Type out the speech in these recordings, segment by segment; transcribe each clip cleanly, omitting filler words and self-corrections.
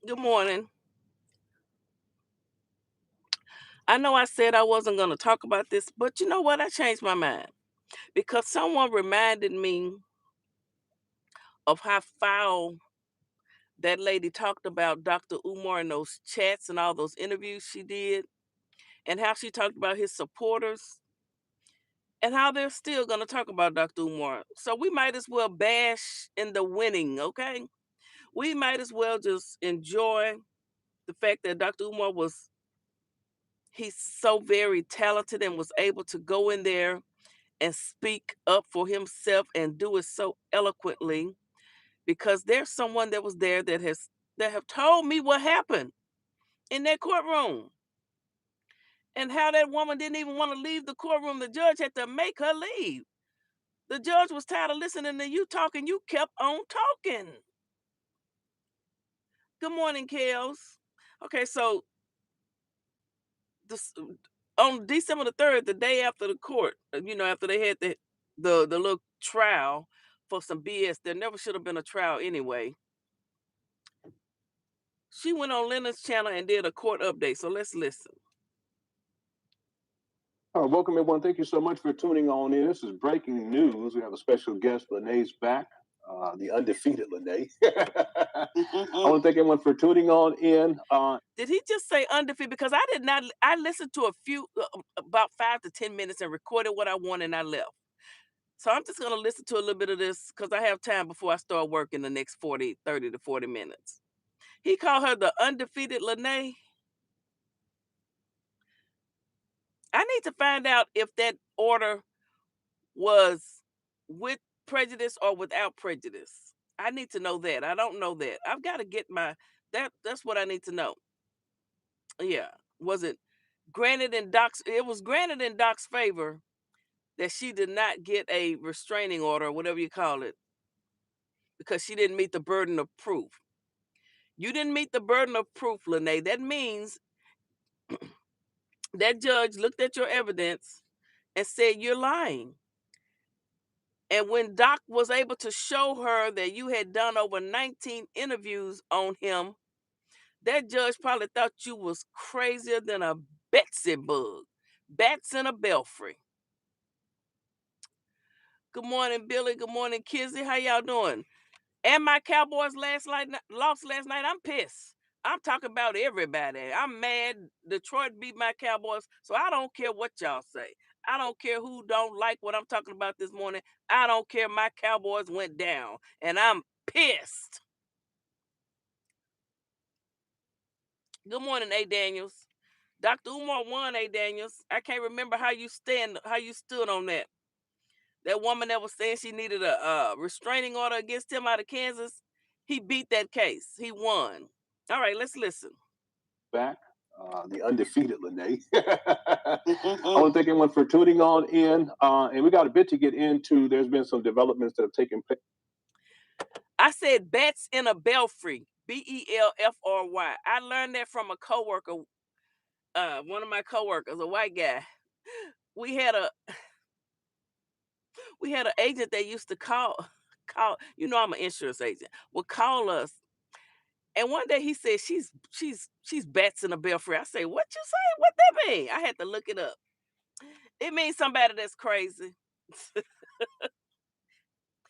Good morning. I know I said I wasn't going to talk about this, but you know what? I changed my mind because someone reminded me of how foul that lady talked about Dr. Umar and those chats and all those interviews she did, and how she talked about his supporters and how they're still going to talk about Dr. Umar. So we might as well bash in the winning, okay? We might as well just enjoy the fact that Dr. Umar he's so very talented and was able to go in there and speak up for himself and do it so eloquently because there's someone that was there that have told me what happened in that courtroom and how that woman didn't even want to leave the courtroom. The judge had to make her leave. The judge was tired of listening to you talking. You kept on talking. Good morning, Kels. Okay, so this, on December the 3rd, the day after the court, after they had the little trial for some BS, there never should have been a trial anyway. She went on Leonard's channel and did a court update. So let's listen. Welcome, everyone. Thank you so much for tuning on in. This is breaking news. We have a special guest. Lene's back, the undefeated Lene. I want to thank everyone for tuning on in. Did he just say undefeated? Because I did not. I listened to a few, about 5 to 10 minutes, and recorded what I wanted, and I left. So I'm just going to listen to a little bit of this because I have time before I start work in the next 30 to 40 minutes. He called her the undefeated Lene. I need to find out if that order was with prejudice or without prejudice. I need to know that. I don't know that. I've got to get that's what I need to know. Yeah. Was it granted in Doc's it was granted in Doc's favor that she did not get a restraining order or whatever you call it because she didn't meet the burden of proof. You didn't meet the burden of proof, Lene. That means that judge looked at your evidence and said you're lying. And when Doc was able to show her that you had done over 19 interviews on him, that judge probably thought you was crazier than a Betsy bug. Bats in a belfry. Good morning, Billy. Good morning, Kizzy. How y'all doing? And my Cowboys lost last night. I'm pissed. I'm talking about everybody. I'm mad. Detroit beat my Cowboys, so I don't care what y'all say. I don't care who don't like what I'm talking about this morning. I don't care. My Cowboys went down, and I'm pissed. Good morning, A. Daniels. Dr. Umar won, A. Daniels. I can't remember how you stood on that. That woman that was saying she needed a restraining order against him out of Kansas, he beat that case. He won. All right, let's listen. Back, the undefeated Lene. I want to thank everyone for tuning on in. And we got a bit to get into. There's been some developments that have taken place. I said bats in a belfry. Belfry. I learned that from a coworker, one of my coworkers, a white guy. We had a we had an agent that used to call. I'm an insurance agent. Would call us. And one day he said she's bats in a belfry. I say, what you say? What that mean? I had to look it up. It means somebody that's crazy.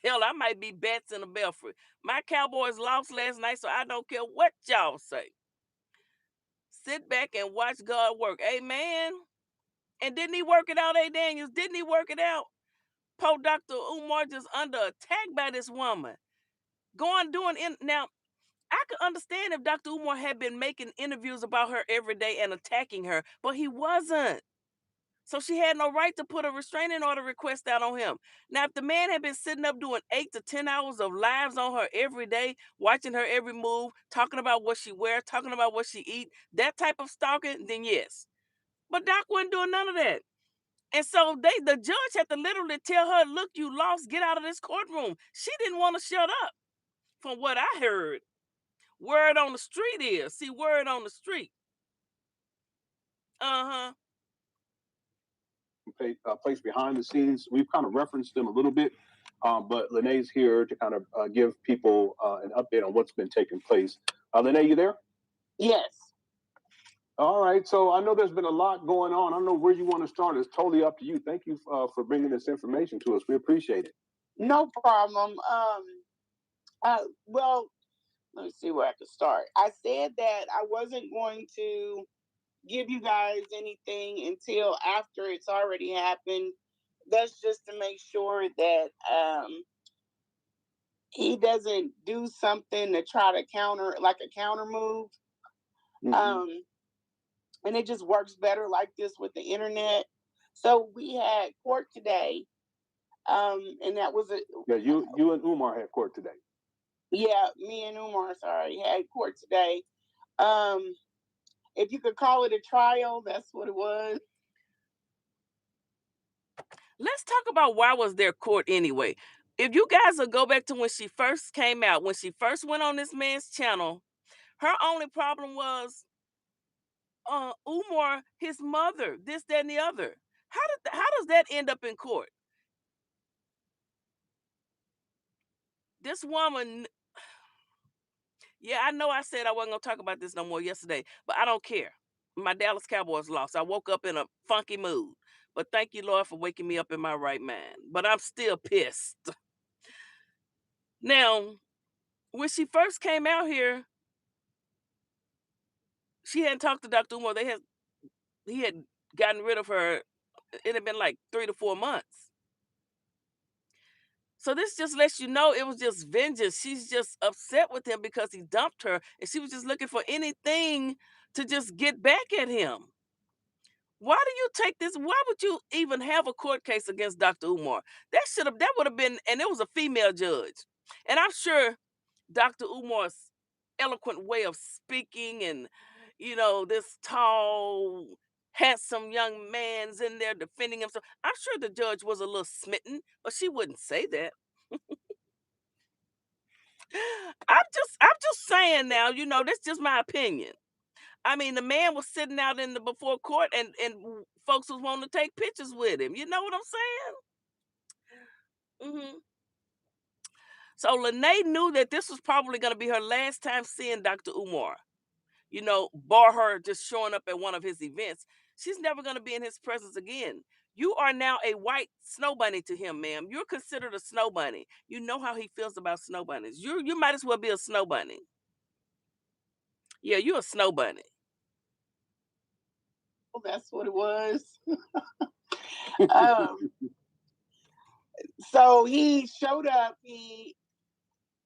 Hell, I might be bats in a belfry. My Cowboys lost last night, so I don't care what y'all say. Sit back and watch God work. Amen. And didn't he work it out, A. Daniels? Didn't he work it out? Poor Dr. Umar just under attack by this woman. Going doing in now. I could understand if Dr. Umar had been making interviews about her every day and attacking her, but he wasn't. So she had no right to put a restraining order request out on him. Now, if the man had been sitting up doing 8 to 10 hours of lives on her every day, watching her every move, talking about what she wears, talking about what she eat, that type of stalking, then yes. But Doc wasn't doing none of that. And so the judge had to literally tell her, look, you lost, get out of this courtroom. She didn't want to shut up from what I heard. Word on the street is, see, word on the street. Uh-huh. Place behind the scenes. We've kind of referenced them a little bit, but Lene's here to kind of give people an update on what's been taking place. Lene, you there? Yes. All right. So I know there's been a lot going on. I don't know where you want to start. It's totally up to you. Thank you for bringing this information to us. We appreciate it. No problem. Well, let me see where I can start. I said that I wasn't going to give you guys anything until after it's already happened. That's just to make sure that he doesn't do something to try to counter, like a counter move. Mm-hmm. And it just works better like this with the internet. So we had court today, and that was a Yeah, you and Umar had court today. yeah. Me and Umar, sorry, had court today. Um, if you could call it a trial, that's what it was. Let's talk about why was there court anyway. If you guys will go back to when she first came out, when she first went on this man's channel, her only problem was Umar, his mother, this, that, and the other. How does that end up in court? This woman, yeah, I know I said I wasn't gonna talk about this no more yesterday, but I don't care. My Dallas Cowboys lost. I woke up in a funky mood. But thank you, Lord, for waking me up in my right mind. But I'm still pissed. Now, when she first came out here, she hadn't talked to Dr. Umar. He had gotten rid of her. It had been like 3 to 4 months. So this just lets you know it was just vengeance. She's just upset with him because he dumped her, and she was just looking for anything to just get back at him. Why do you take this? Why would you even have a court case against Dr. Umar? That would have been, and it was a female judge. And I'm sure Dr. Umar's eloquent way of speaking and this tall, handsome young man's in there defending himself. I'm sure the judge was a little smitten, but she wouldn't say that. I'm just saying now, that's just my opinion. I mean, the man was sitting out in the before court and folks was wanting to take pictures with him. You know what I'm saying? So Lene knew that this was probably going to be her last time seeing Dr. Umar. Bar her just showing up at one of his events. She's never going to be in his presence again. You are now a white snow bunny to him, ma'am. You're considered a snow bunny. You know how he feels about snow bunnies. You might as well be a snow bunny. Yeah, you're a snow bunny. Well, that's what it was. um, so he showed up. He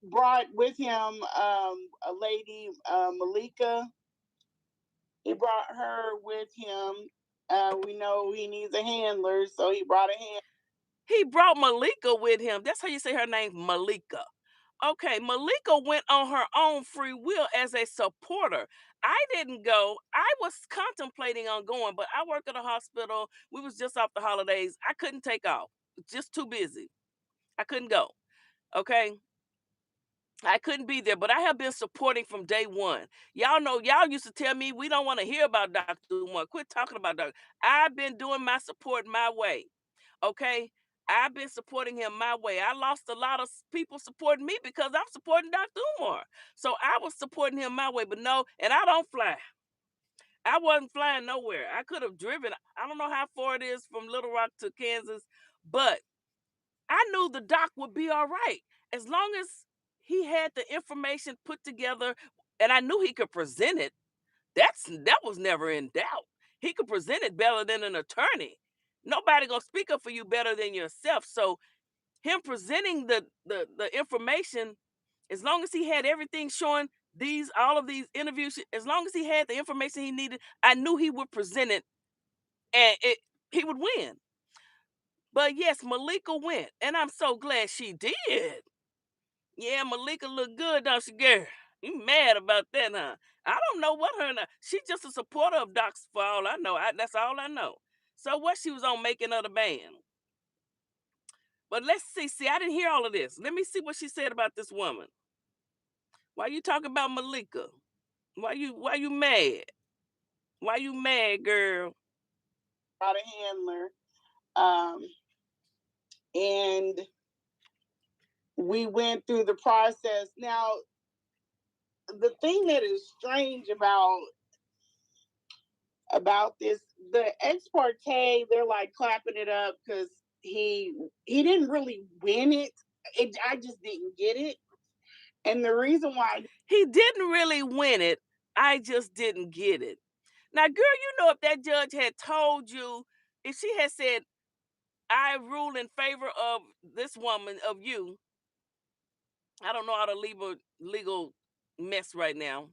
brought with him a lady, Malika. He brought her with him. We know he needs a handler, so he brought a hand. He brought Malika with him. That's how you say her name, Malika. Okay, Malika went on her own free will as a supporter. I didn't go. I was contemplating on going, but I work at a hospital. We was just off the holidays. I couldn't take off. Just too busy. I couldn't go. Okay. I couldn't be there, but I have been supporting from day one. Y'all know, y'all used to tell me we don't want to hear about Dr. Umar. Quit talking about Dr. I've been doing my support my way. Okay. I've been supporting him my way. I lost a lot of people supporting me because I'm supporting Dr. Umar. So I was supporting him my way, but no, and I don't fly. I wasn't flying nowhere. I could have driven. I don't know how far it is from Little Rock to Kansas, but I knew the doc would be all right as long as he had the information put together and I knew he could present it. That was never in doubt. He could present it better than an attorney. Nobody gonna speak up for you better than yourself. So him presenting the information, as long as he had everything showing all of these interviews, as long as he had the information he needed, I knew he would present it and he would win. But yes, Malika went, and I'm so glad she did. Yeah, Malika look good, don't she, girl? You mad about that, huh? I don't know what her. She just a supporter of Doc's for all I know. That's all I know. So what she was on making of the band. But let's see. See, I didn't hear all of this. Let me see what she said about this woman. Why you talking about Malika? Why you mad? Why you mad, girl? Brought a handler, um, and we went through the process. Now, The thing that is strange about this, the ex parte, they're like clapping it up because he didn't really win it. I just didn't get it. And the reason why He didn't really win it. I just didn't get it. Now, girl, you know, if that judge had told you, if she had said, I rule in favor of this woman, of you, I don't know how to leave a legal mess right now,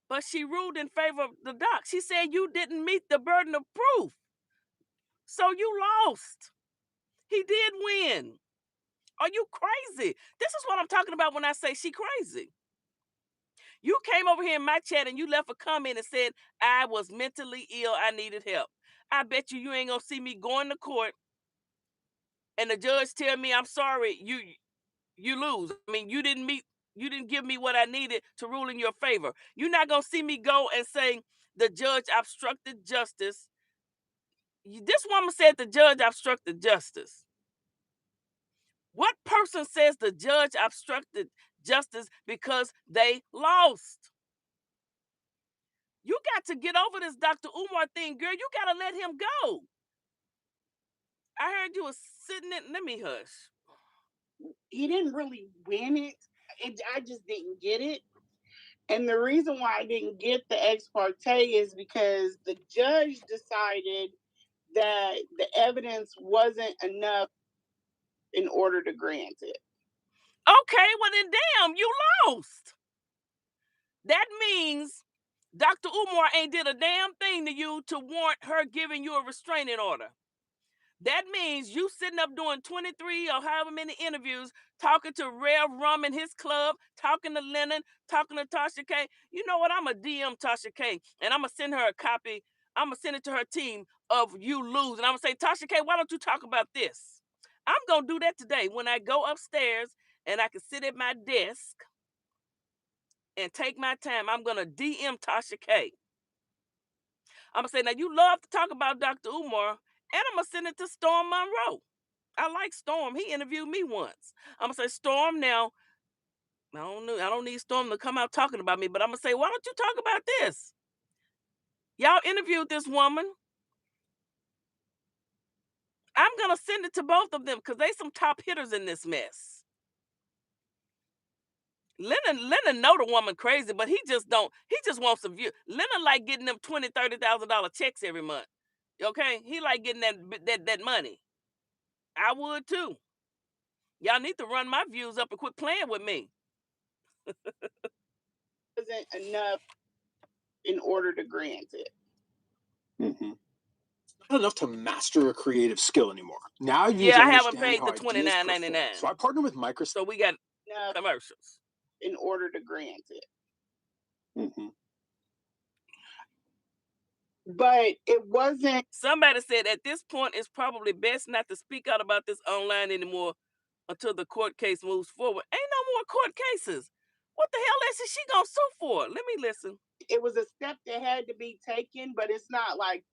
but she ruled in favor of the doc. She said you didn't meet the burden of proof. So you lost. He did win. Are you crazy? This is what I'm talking about when I say she crazy. You came over here in my chat and you left a comment and said I was mentally ill, I needed help. I bet you ain't gonna see me going to court and the judge tell me I'm sorry, you lose. I mean, you didn't give me what I needed to rule in your favor. You're not gonna see me go and say the judge obstructed justice. This woman said the judge obstructed justice. What person says the judge obstructed justice because they lost? You got to get over this Dr. Umar thing, girl. You got to let him go. I heard you was sitting in. Let me hush. He didn't really win it. I just didn't get it. And the reason why I didn't get the ex parte is because the judge decided that the evidence wasn't enough in order to grant it. Okay, well then, damn, you lost. That means Dr. Umar ain't did a damn thing to you to warrant her giving you a restraining order. That means you sitting up doing 23 or however many interviews, talking to Rev Rum in his club, talking to Lennon, talking to Tasha K. You know what? I'm going to DM Tasha K and I'm going to send her a copy. I'm going to send it to her team of you lose. And I'm going to say, Tasha K, why don't you talk about this? I'm going to do that today when I go upstairs and I can sit at my desk and take my time. I'm going to DM Tasha K. I'm going to say, now you love to talk about Dr. Umar, and I'm going to send it to Storm Monroe. I like Storm. He interviewed me once. I'm gonna say, Storm, now, I don't know, I don't need Storm to come out talking about me, but I'm gonna say, why don't you talk about this? Y'all interviewed this woman. I'm gonna send it to both of them because they some top hitters in this mess. Lennon know the woman crazy, but he just wants some view. Lennon like getting them $20,000-$30,000 checks every month. Okay? He like getting that money. I would too. Y'all need to run my views up and quit playing with me. Wasn't enough in order to grant it. Mm-hmm. Not enough to master a creative skill anymore. Now you I haven't paid the $29.99. So I partnered with Microsoft. So we got commercials in order to grant it. Mm-hmm. But it wasn't. Somebody said at this point it's probably best not to speak out about this online anymore until the court case moves forward. Ain't no more court cases. What the hell is she gonna sue for? Let me listen. It was a step that had to be taken, but it's not like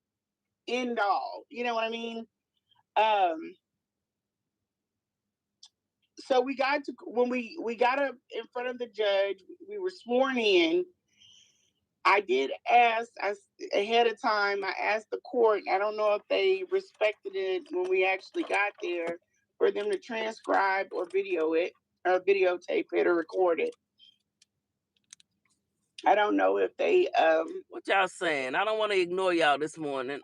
end all. You know what I mean? So we got to when we got up in front of the judge, we were sworn in. I did ask ahead of time. I asked the court. I don't know if they respected it when we actually got there for them to transcribe or video it or videotape it or record it. I don't know if they what y'all saying. I don't want to ignore y'all this morning.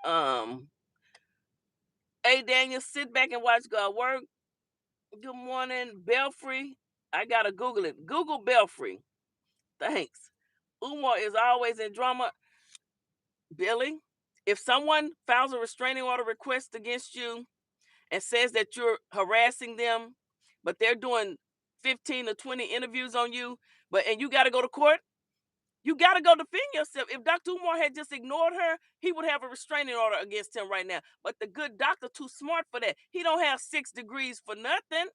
Hey Daniel, sit back and watch God work. Good morning, Belfry. I gotta Google it. Google Belfry. Thanks. Umar is always in drama. Billy, if someone files a restraining order request against you and says that you're harassing them, but they're doing 15 or 20 interviews on you, and you got to go to court, you got to go defend yourself. If Dr. Umar had just ignored her, he would have a restraining order against him right now. But the good doctor too smart for that. He don't have 6 degrees for nothing.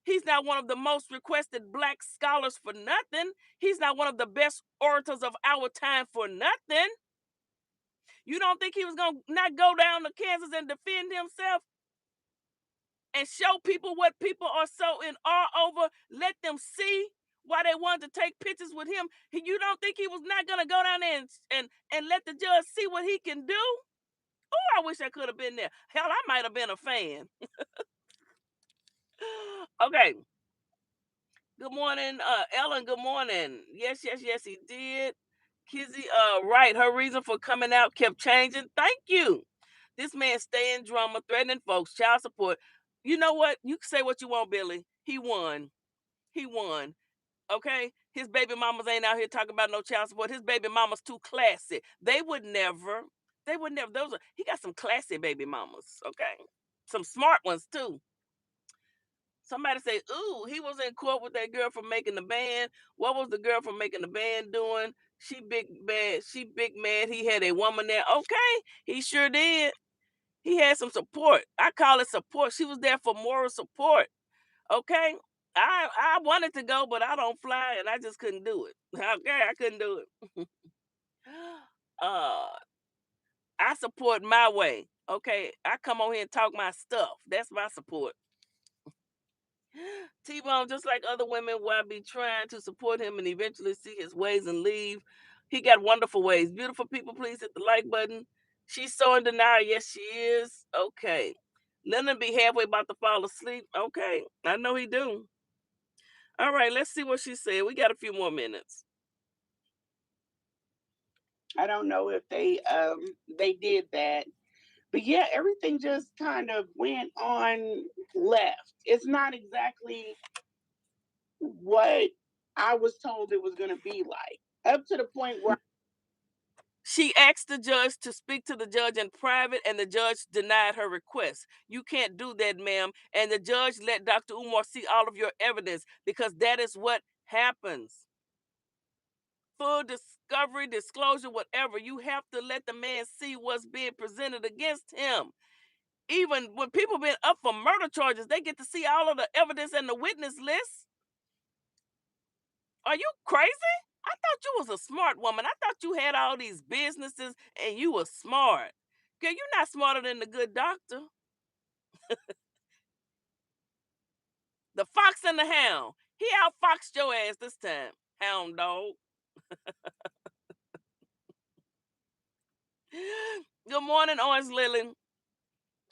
He's not one of the most requested black scholars for nothing. He's not one of the best orators of our time for nothing. You don't think he was going to not go down to Kansas and defend himself and show people what people are so in awe over? Let them see why they wanted to take pictures with him. You don't think he was not gonna go down there and let the judge see what he can do? Oh, I wish I could have been there. Hell, I might have been a fan. Okay. Good morning, Ellen. Good morning. Yes, yes, yes, he did. Kizzy, right. Her reason for coming out kept changing. Thank you. This man stay in drama, threatening folks, child support. You know what? You can say what you want, Billy. He won. He won. Okay? His baby mamas ain't out here talking about no child support. His baby mamas too classy. They would never. They would never. He got some classy baby mamas. Okay? Some smart ones too. Somebody say, "Ooh, he was in court with that girl for making the band." What was the girl from making the band doing? She big bad. She big mad. He had a woman there. Okay, he sure did. He had some support. I call it support. She was there for moral support. Okay, I wanted to go, but I don't fly, and I just couldn't do it. Okay, I couldn't do it. uh, I support my way. Okay, I come on here and talk my stuff. That's my support. T-Bone, just like other women, will be trying to support him and eventually see his ways and leave. He got wonderful ways. Beautiful people, please hit the like button. She's so in denial. Yes, she is. Okay. Let him be halfway about to fall asleep. Okay. I know he do. All right, let's see what she said. We got a few more minutes. I don't know if they did that. But yeah, everything just kind of went on left. It's not exactly what I was told it was going to be like. Up to the point where She asked the judge to speak to the judge in private, and the judge denied her request. You can't do that, ma'am. And the judge let Dr. Umar see all of your evidence because that is what happens. Full discovery, disclosure, whatever. You have to let the man see what's being presented against him. Even when people been up for murder charges, they get to see all of the evidence and the witness list. Are you crazy? I thought you was a smart woman. I thought you had all these businesses and you were smart. Girl, you're not smarter than the good doctor. The fox and the hound. He outfoxed your ass this time, hound dog. Good morning, Orange Lily.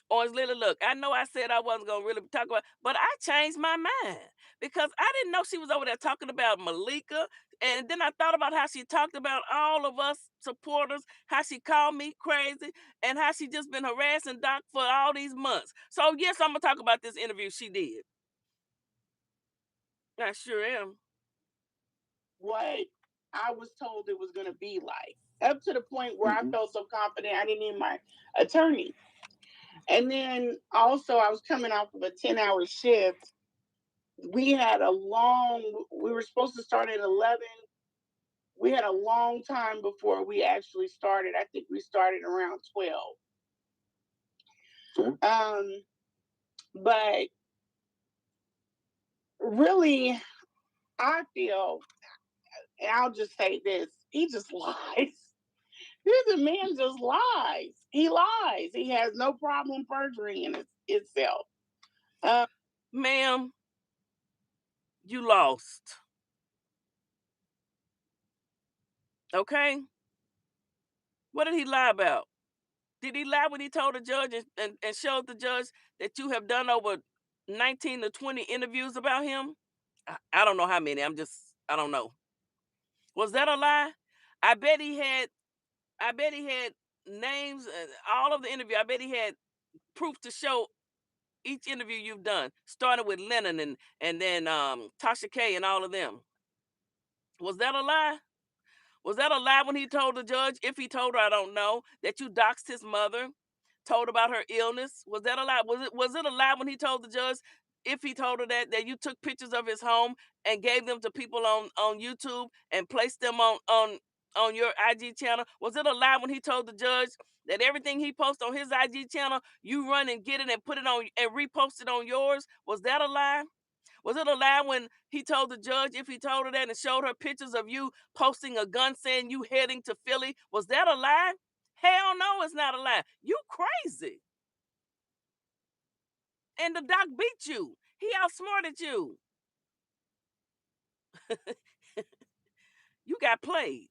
Orange Lily, look, I know I said I wasn't gonna really talk about, but I changed my mind because I didn't know she was over there talking about Malika, and then I thought about how she talked about all of us supporters, how she called me crazy, and how she just been harassing Doc for all these months. So yes, I'm gonna talk about this interview she did. I sure am. what I was told it was going to be like. Up to the point where I felt so confident I didn't need my attorney. And then also, I was coming off of a 10-hour shift. We were supposed to start at 11. We had a long time before we actually started. I think we started around 12. Okay. But really, I feel, and I'll just say this, he just lies. This man just lies. He lies. He has no problem perjuring in itself. Ma'am, you lost. Okay? What did he lie about? Did he lie when he told the judge and showed the judge that you have done over 19 to 20 interviews about him? I don't know how many. I don't know. Was that a lie? I bet he had I bet he had names all of the interview. I bet he had proof to show each interview you've done, starting with Lennon and then Tasha K and all of them. Was that a lie? Was that a lie when he told the judge, if he told her, I don't know, that you doxed his mother, told about her illness? Was that a lie? Was it a lie when he told the judge, if he told her that you took pictures of his home and gave them to people on YouTube and placed them on your IG channel? Was it a lie when he told the judge that everything he posts on his IG channel, you run and get it and put it on and repost it on yours? Was that a lie? Was it a lie when he told the judge, if he told her that and showed her pictures of you posting a gun saying you heading to Philly? Was that a lie? Hell no, it's not a lie. You crazy. And the doc beat you. He outsmarted you. You got played.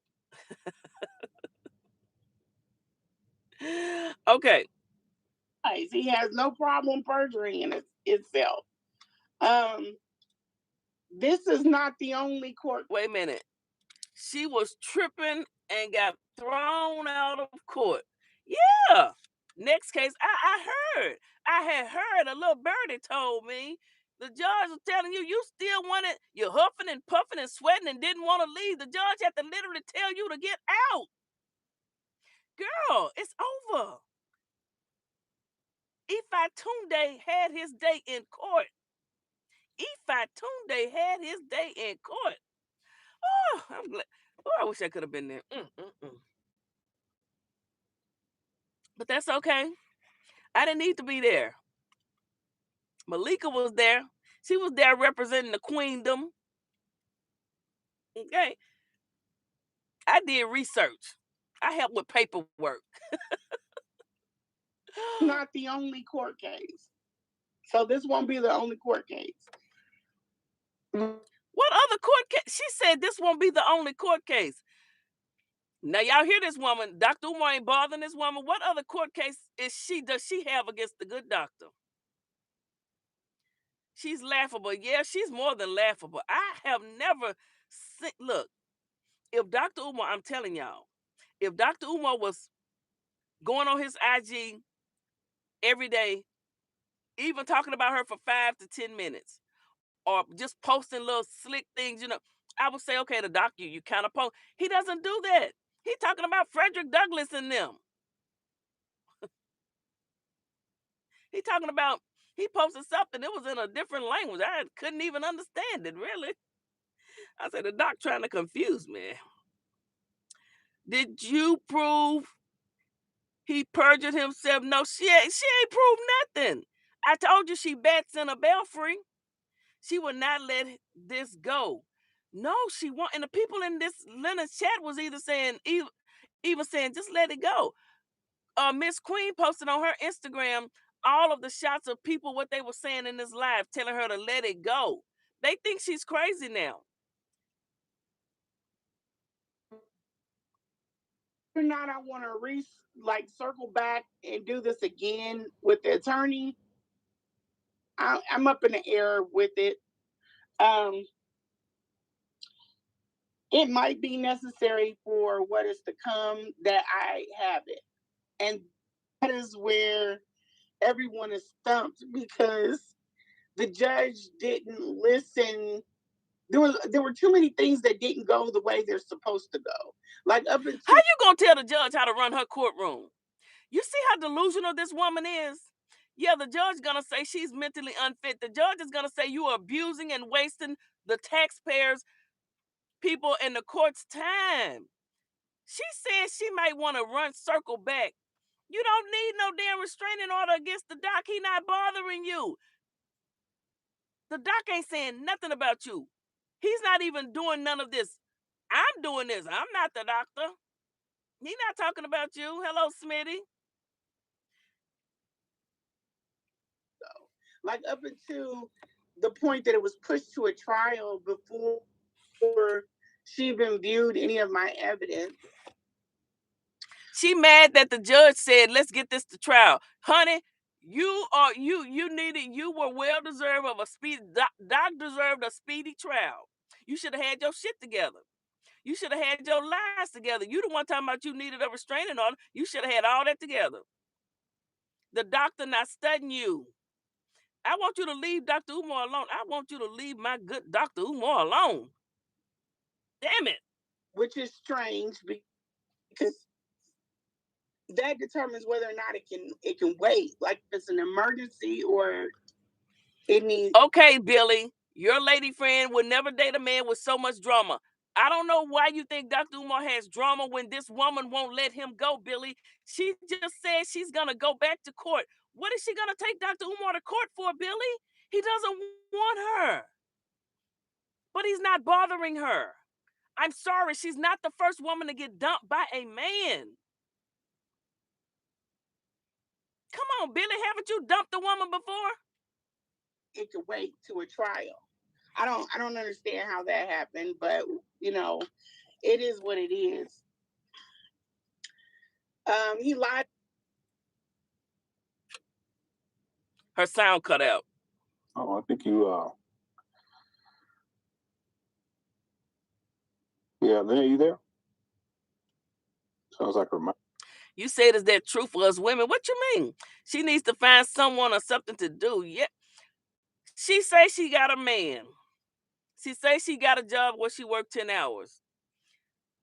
Okay. He has no problem perjuring in itself. Um, this is not the only court. Wait a minute. She was tripping and got thrown out of court. Yeah. Next case, I heard. I had heard a little birdie told me the judge was telling you you still wanted, you're huffing and puffing and sweating and didn't want to leave. The judge had to literally tell you to get out. Girl, it's over. Ifi Tunde had his day in court. Ifi Tunde had his day in court. Oh, I'm glad. Oh, I wish I could have been there. But that's okay. I didn't need to be there. Malika was there. She was there representing the queendom. Okay. I did research. I helped with paperwork. Not the only court case. So this won't be the only court case. What other court case? She said this won't be the only court case. Now y'all hear this woman. Dr. Umar ain't bothering this woman. What other court case does she have against the good doctor? She's laughable. Yeah, she's more than laughable. I have never seen, look, if Dr. Umar, I'm telling y'all, if Dr. Umar was going on his IG every day, even talking about her for 5 to 10 minutes, or just posting little slick things, I would say, okay, the doctor, you kind of post. He doesn't do that. He's talking about Frederick Douglass and them. He talking about, he posted something, it was in a different language. I couldn't even understand it, really. I said, the doc trying to confuse me. Did you prove he perjured himself? No, she ain't proved nothing. I told you she bats in a belfry. She would not let this go. No, she won't. And the people in this Leonard's chat was either saying, even saying, just let it go. Miss Queen posted on her Instagram all of the shots of people, what they were saying in this live, telling her to let it go. They think she's crazy now. Or not, I want to circle back and do this again with the attorney. I'm up in the air with it. It might be necessary for what is to come that I have it. And that is where everyone is stumped because the judge didn't listen. There were too many things that didn't go the way they're supposed to go. Like up until, how you gonna tell the judge how to run her courtroom? You see how delusional this woman is? Yeah, the judge gonna say she's mentally unfit. The judge is gonna say you are abusing and wasting the taxpayers, people, in the court's time. She said she might want to circle back. You don't need no damn restraining order against the doc. He not bothering you. The doc ain't saying nothing about you. He's not even doing none of this. I'm doing this. I'm not the doctor. He not talking about you. Hello, Smitty. like up until the point that it was pushed to a trial before she even viewed any of my evidence. She mad that the judge said, let's get this to trial. Honey, you were well deserved of a speedy, doc deserved a speedy trial. You should have had your shit together. You should have had your lies together. You the one talking about you needed a restraining order. You should have had all that together. The doctor not studying you. I want you to leave Dr. Umar alone. I want you to leave my good Dr. Umar alone. Damn it. Which is strange because that determines whether or not it can wait. Like if it's an emergency or it needs. Okay, Billy, your lady friend would never date a man with so much drama. I don't know why you think Dr. Umar has drama when this woman won't let him go, Billy. She just said she's going to go back to court. What is she going to take Dr. Umar to court for, Billy? He doesn't want her. But he's not bothering her. I'm sorry, she's not the first woman to get dumped by a man. Come on, Billy, haven't you dumped a woman before? It could wait to a trial. I don't understand how that happened, but you know, it is what it is. He lied. Her sound cut out. Oh, I think you. Yeah, Lynn, are you there? Sounds like her mic. You said, is that true for us women? What you mean? She needs to find someone or something to do. Yeah. She say she got a man. She say she got a job where she worked 10 hours.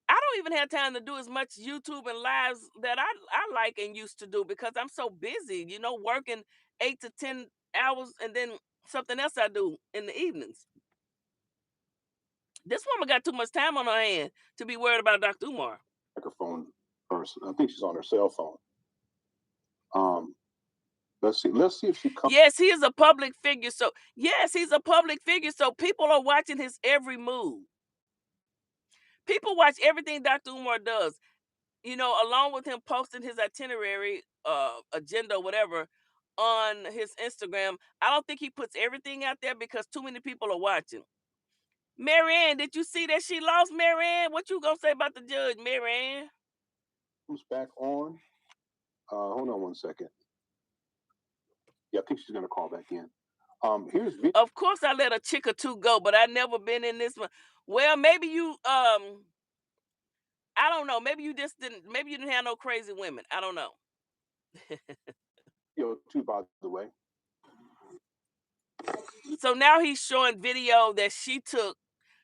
I don't even have time to do as much YouTube and lives that I like and used to do because I'm so busy, working 8 to 10 hours and then something else I do in the evenings. This woman got too much time on her hand to be worried about Dr. Umar. Microphone person. I think she's on her cell phone. Let's see. Let's see if she comes. Yes, he is a public figure. So yes, he's a public figure. So people are watching his every move. People watch everything Dr. Umar does. Along with him posting his itinerary, agenda, whatever, on his Instagram. I don't think he puts everything out there because too many people are watching. Marianne, did you see that she lost, Marianne? What you gonna say about the judge, Marianne? Comes back on. Hold on one second. Yeah, I think she's gonna call back in. Here's Of course, I let a chick or two go, but I never been in this one. Well, maybe you I don't know. Maybe you just didn't. Maybe you didn't have no crazy women. I don't know. video too, by the way. So now he's showing video that she took.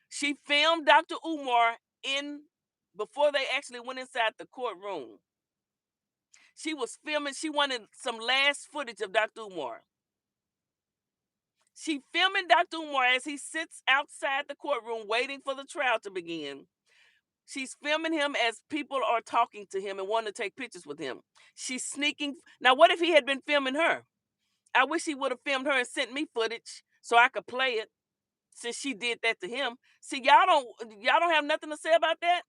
She filmed Dr. Umar in before they actually went inside the courtroom. She was filming. She wanted some last footage of Dr. Umar. She filming Dr. Umar as he sits outside the courtroom waiting for the trial to begin. She's filming him as people are talking to him and wanting to take pictures with him. She's sneaking. Now, what if he had been filming her? I wish he would have filmed her and sent me footage so I could play it since she did that to him. See, y'all don't have nothing to say about that?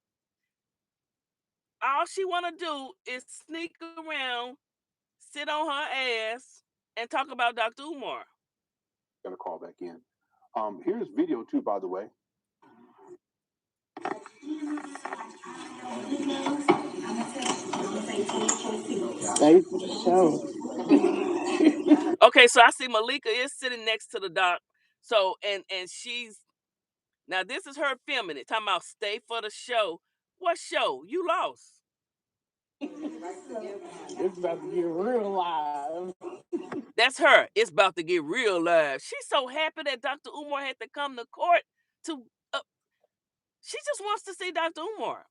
All she want to do is sneak around, sit on her ass, and talk about Dr. Umar. Gonna call back in. Here's video too, by the way. Stay for the show. Okay, so I see Malika is sitting next to the doc. So and she's now this is her filming it, talking about stay for the show. What show? You lost. It's about to get real live. That's her. It's about to get real live. She's so happy that Dr. Umar had to come to court to. She just wants to see Dr. Umar.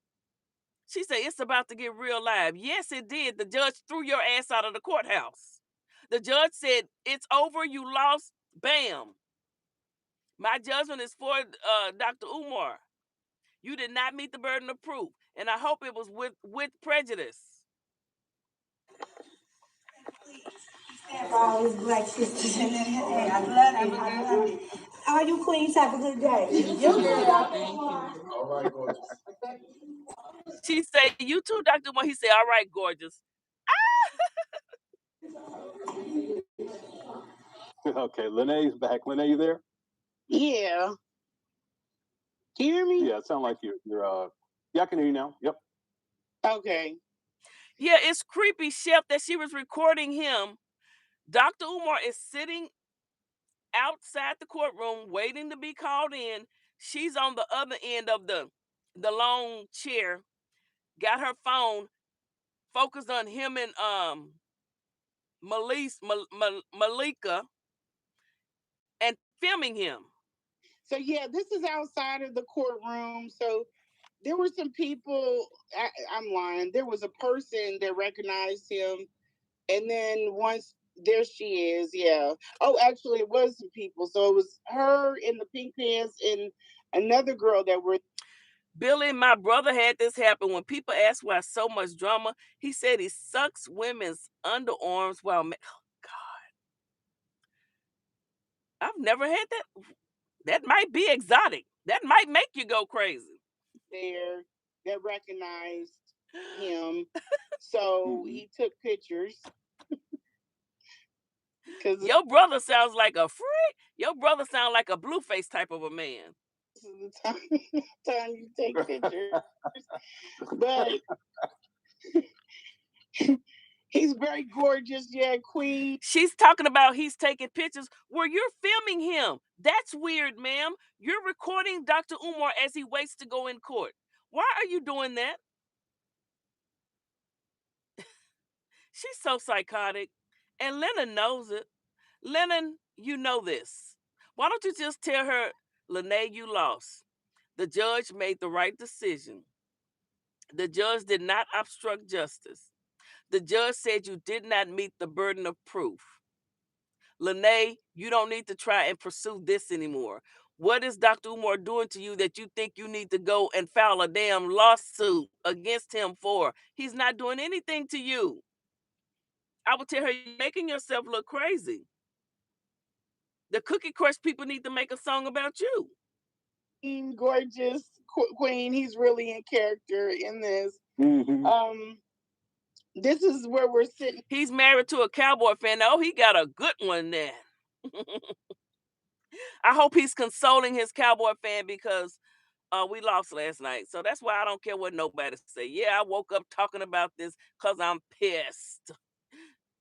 She said it's about to get real live. Yes, it did. The judge threw your ass out of the courthouse. The judge said it's over. You lost. Bam. My judgment is for Dr. Umar. You did not meet the burden of proof, and I hope it was with prejudice. For all his black sisters and I love it. I love it. All you queens have a good day. All right, gorgeous. She said, "You too, Dr. Umar." He said, "All right, gorgeous." Okay, Lene's back. Lene, you there? Yeah. Can you hear me? Yeah, it sounds like you're. Yeah, I can hear you now. Yep. Okay. Yeah, it's creepy, Chef, that she was recording him. Dr. Umar is sitting outside the courtroom waiting to be called in. She's on the other end of the long chair, got her phone focused on him and Malika and filming him. So yeah, this is outside of the courtroom. So there were some people. I'm lying. There was a person that recognized him, and then once there she is. Yeah. Oh, actually, it was some people. So it was her in the pink pants and another girl that were. Billy, my brother had this happen. When people ask why so much drama, he said he sucks women's underarms while. Oh, God, I've never had that. That might be exotic. That might make you go crazy. There that recognized him. So he took pictures. Your brother sounds like a freak. Your brother sound like a Blueface type of a man. This is the time you take pictures. But he's very gorgeous, yeah, queen. She's talking about he's taking pictures where you're filming him. That's weird, ma'am. You're recording Dr. Umar as he waits to go in court. Why are you doing that? She's so psychotic. And Lennon knows it. Lennon, you know this. Why don't you just tell her, Lene, you lost. The judge made the right decision. The judge did not obstruct justice. The judge said you did not meet the burden of proof. Lene, you don't need to try and pursue this anymore. What is Dr. Umar doing to you that you think you need to go and file a damn lawsuit against him for? He's not doing anything to you. I would tell her, you're making yourself look crazy. The Cookie Crush people need to make a song about you. Gorgeous queen. He's really in character in this. This is where we're sitting. He's married to a Cowboy fan. Oh, he got a good one there. I hope he's consoling his Cowboy fan because we lost last night. So that's why I don't care what nobody say. Yeah, I woke up talking about this because I'm pissed.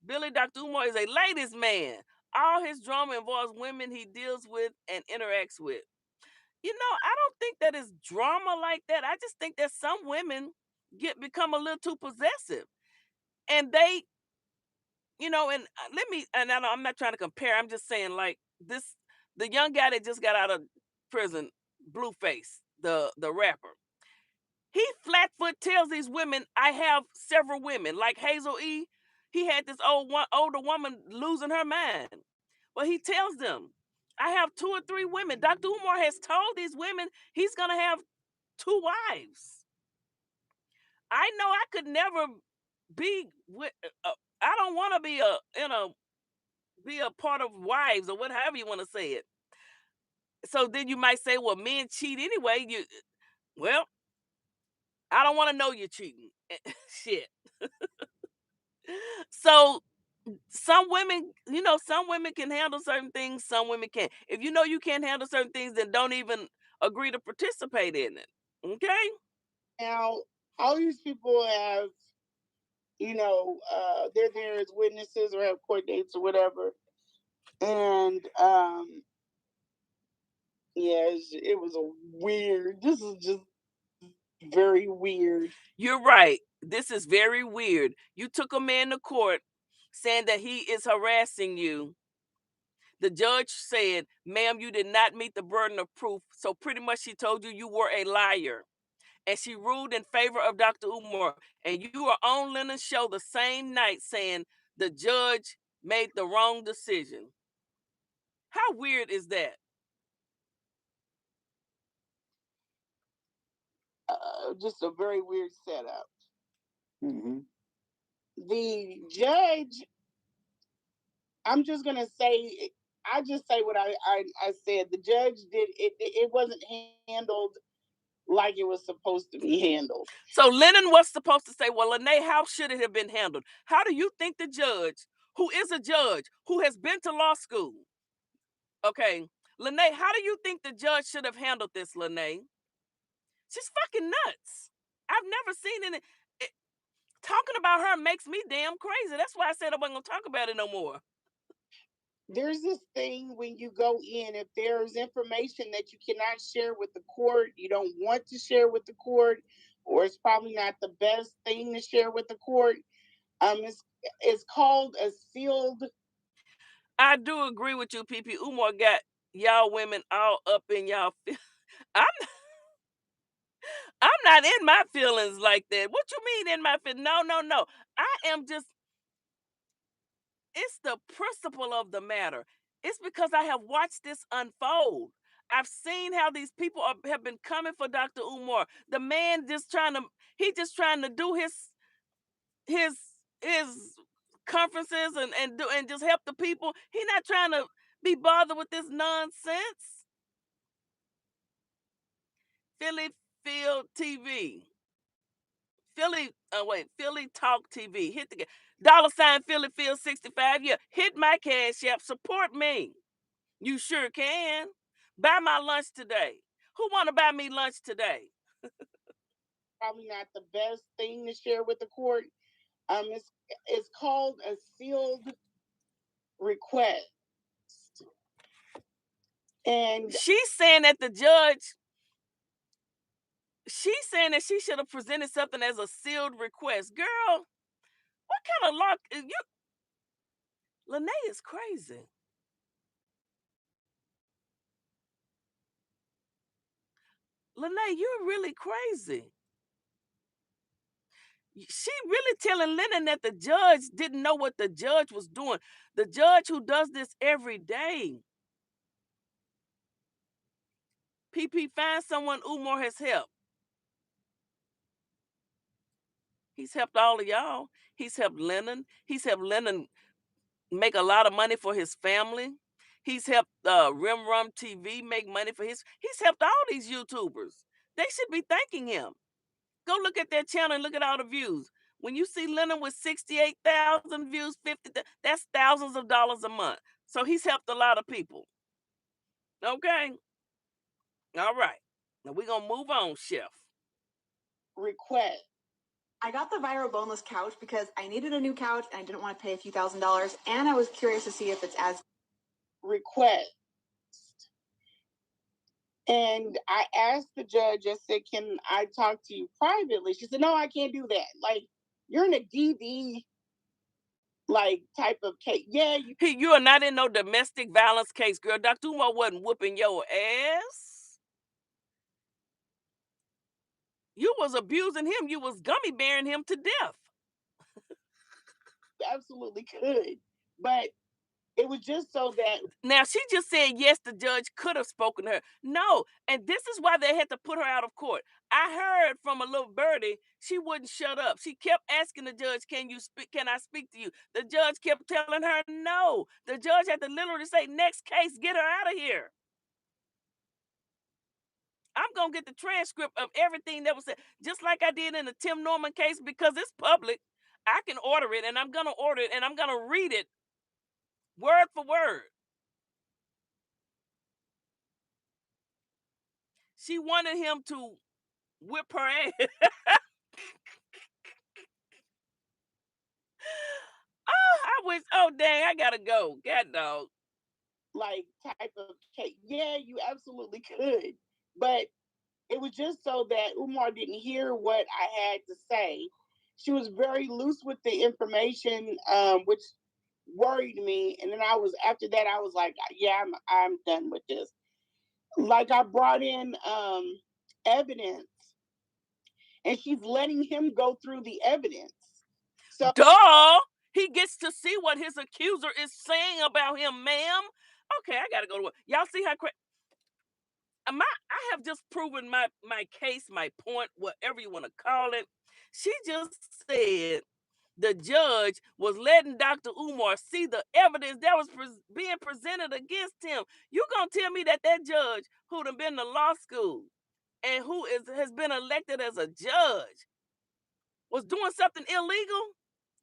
Billy Dr. Umar is a ladies' man. All his drama involves women he deals with and interacts with. You know, I don't think that is drama like that. I just think that some women become a little too possessive. And they, and I'm not trying to compare. I'm just saying like this the young guy that just got out of prison, Blueface, the rapper. He flatfoot tells these women, I have several women, like Hazel E. He had this older woman losing her mind. But he tells them, I have 2 or 3 women. Dr. Umar has told these women he's going to have 2 wives. I know I could never be with, I don't want to be a part of wives or whatever you want to say it. So then you might say, well, men cheat anyway. Well, I don't want to know you're cheating. Shit. So some women can handle certain things, some women can't. If you know you can't handle certain things, then don't even agree to participate in it. Okay? Now, all these people have, they're there as witnesses or have court dates or whatever. And yeah, it was a weird. This is just very weird. You're right. This is very weird. You took a man to court saying that he is harassing you. The judge said, ma'am, you did not meet the burden of proof. So pretty much she told you you were a liar. And she ruled in favor of Dr. Umar. And you were on Lennon's show the same night saying the judge made the wrong decision. How weird is that? Just a very weird setup. Mm-hmm. The judge, I'm just gonna say, I just say what I said. The judge did it. It wasn't handled like it was supposed to be handled. So Lennon was supposed to say, well, Lene, how should it have been handled? How do you think the judge, who is a judge, who has been to law school, okay, Lene, how do you think the judge should have handled this, Lene? She's fucking nuts. I've never seen it. Talking about her makes me damn crazy. That's why I said I wasn't going to talk about it no more. There's this thing when you go in, if there's information that you cannot share with the court, you don't want to share with the court, or it's probably not the best thing to share with the court. It's called a sealed. I do agree with you, PP. Umar got y'all women all up in y'all. I'm I'm not in my feelings like that. What you mean in my feelings? No, no, no. I am just. It's the principle of the matter. It's because I have watched this unfold. I've seen how these people have been coming for Dr. Umar. The man just trying to do his his conferences and just help the people. He not trying to be bothered with this nonsense. Philly Field TV. Philly Talk TV. Hit the $$ Philly Field 65. Yeah, hit my cash app. Support me. You sure can. Buy my lunch today. Who want to buy me lunch today? Probably not the best thing to share with the court. It's called a sealed request. And she's saying that the judge, she's saying that she should have presented something as a sealed request. Girl, what kind of law? Lene is crazy. Lene, you're really crazy. She really telling Lennon that the judge didn't know what the judge was doing. The judge who does this every day. PP, find someone Umar has helped. He's helped all of y'all. He's helped Lennon. He's helped Lennon make a lot of money for his family. He's helped Rim Rum TV make money for his. He's helped all these YouTubers. They should be thanking him. Go look at their channel and look at all the views. When you see Lennon with 68,000 views, 50, that's thousands of dollars a month. So he's helped a lot of people. Okay. All right. Now we're gonna move on, Chef. Request. I got the viral boneless couch because I needed a new couch and I didn't want to pay a few $1,000s, and I was curious to see if it's as Request. And I asked the judge, I said, can I talk to you privately? She said, no, I can't do that. Like, you're in a DV like type of case. Yeah, You are not in no domestic violence case, girl. Dr. Umar wasn't whooping your ass. You was abusing him. You was gummy bearing him to death. absolutely could. But it was just so that. Now, she just said, yes, the judge could have spoken to her. No, and this is why they had to put her out of court. I heard from a little birdie, she wouldn't shut up. She kept asking the judge, can you speak? Can I speak to you? The judge kept telling her no. The judge had to literally say, next case, get her out of here. I'm going to get the transcript of everything that was said, just like I did in the Tim Norman case, because it's public. I can order it, and I'm going to order it, and I'm going to read it word for word. She wanted him to whip her ass. I wish, oh, dang, I got to go. God dog. Like type of case. Yeah, you absolutely could. But it was just so that Umar didn't hear what I had to say. She was very loose with the information, which worried me. And then after that, I was like, yeah, I'm done with this. Like I brought in evidence, and she's letting him go through the evidence. So, duh, he gets to see what his accuser is saying about him, ma'am. Okay, I gotta go to work. Y'all see how I have just proven my case, my point, whatever you want to call it. She just said the judge was letting Dr. Umar see the evidence that was being presented against him. You gonna tell me that judge who'd have been to law school and who has been elected as a judge was doing something illegal?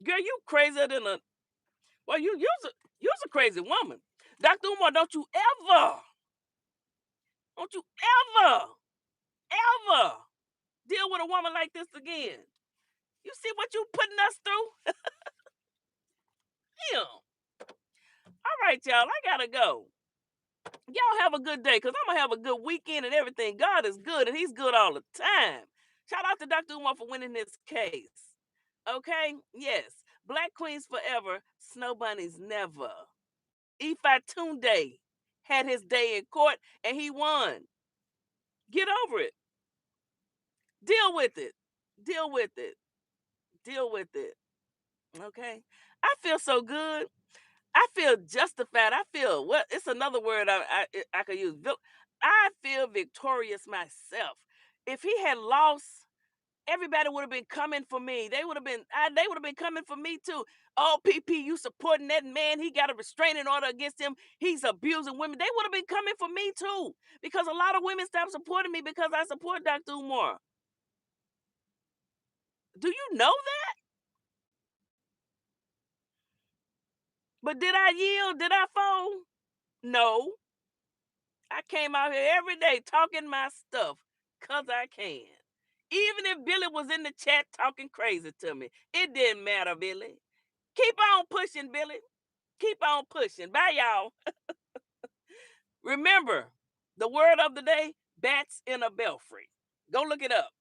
Girl, you crazier than a well, you's a crazy woman. Dr. Umar, don't you ever ever deal with a woman like this again. You see what you putting us through? Damn. All right, y'all, I gotta go. Y'all have a good day, because I'm gonna have a good weekend and everything. God is good, and he's good all the time. Shout out to Dr. Umar for winning this case. Okay? Yes. Black queens forever, snow bunnies never. Ifa Tunde had his day in court and he won. Get over it. Deal with it. Deal with it. Deal with it. Okay? I feel so good. I feel justified. I feel what it's another word I could use. I feel victorious myself. If he had lost, everybody would have been coming for me. They would have been coming for me too. Oh, PP, you supporting that man? He got a restraining order against him. He's abusing women. They would have been coming for me too, because a lot of women stopped supporting me because I support Dr. Umar. Do you know that? But did I yield? Did I fall? No. I came out here every day talking my stuff because I can. Even if Billy was in the chat talking crazy to me, it didn't matter, Billy. Keep on pushing, Billy. Keep on pushing. Bye, y'all. Remember, the word of the day, bats in a belfry. Go look it up.